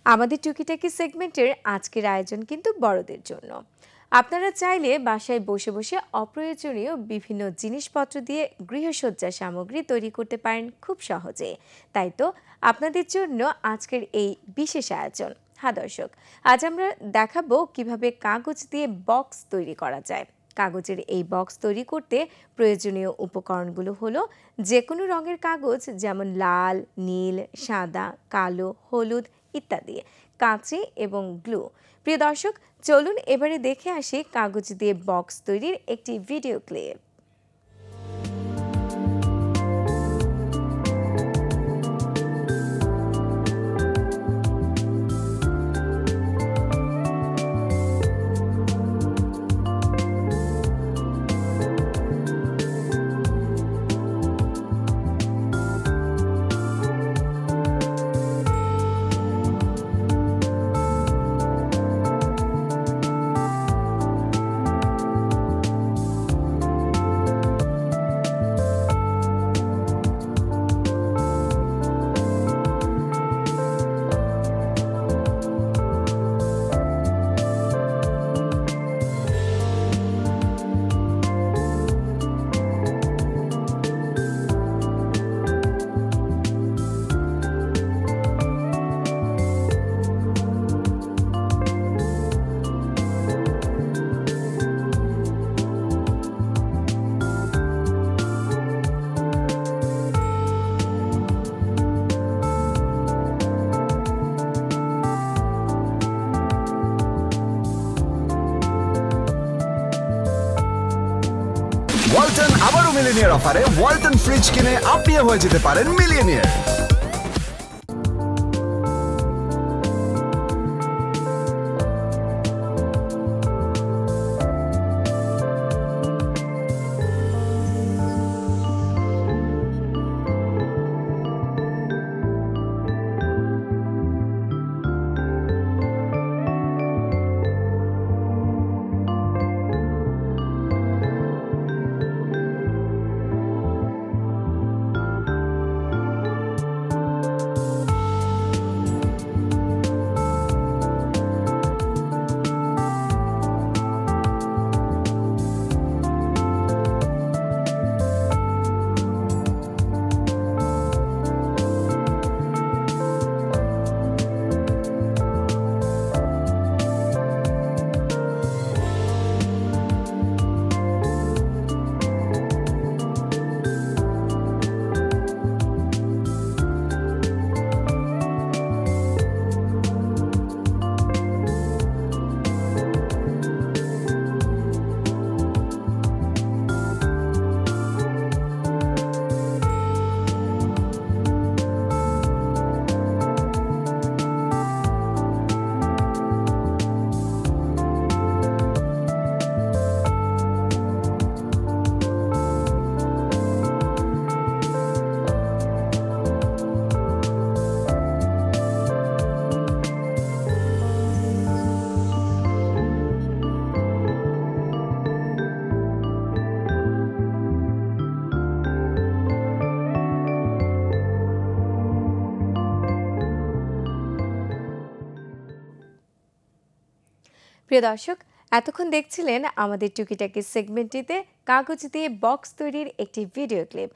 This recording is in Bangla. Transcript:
আমাদের টুকিটাকি সেগমেন্টের আজকের আয়োজন কিন্তু বড়দের জন্য। আপনারা চাইলে বাসায় বসে বসে অপ্রয়োজনীয় বিভিন্ন জিনিসপত্র দিয়ে গৃহসজ্জা সামগ্রী তৈরি করতে পারেন খুব সহজে। তাই তো আপনাদের জন্য আজকের এই বিশেষ আয়োজন। হ্যাঁ দর্শক, আজ আমরা দেখাবো কিভাবে কাগজ দিয়ে বক্স তৈরি করা যায়। কাগজের এই বক্স তৈরি করতে প্রয়োজনীয় উপকরণগুলো হলো যে কোনো রঙের কাগজ, যেমন লাল, নীল, সাদা, কালো, হলুদ ইত্যাদি, কাঁচি এবং গ্লু। প্রিয় দর্শক, চলুন এবারে দেখে আসি কাগজ দিয়ে বক্স তৈরির একটি ভিডিও ক্লিপ। ওয়ালটন আবারও মিলিনিয়ার অফারে ওয়ালটন ফ্রিজ কিনে আপনিও হয়ে যেতে পারেন মিলিয়নিয়ার। প্রিয় দর্শক, এতক্ষণ দেখছিলেন আমাদের টুকিটাকি সেগমেন্টটিতে কাগজ দিয়ে বক্স তৈরির একটি ভিডিও ক্লিপ।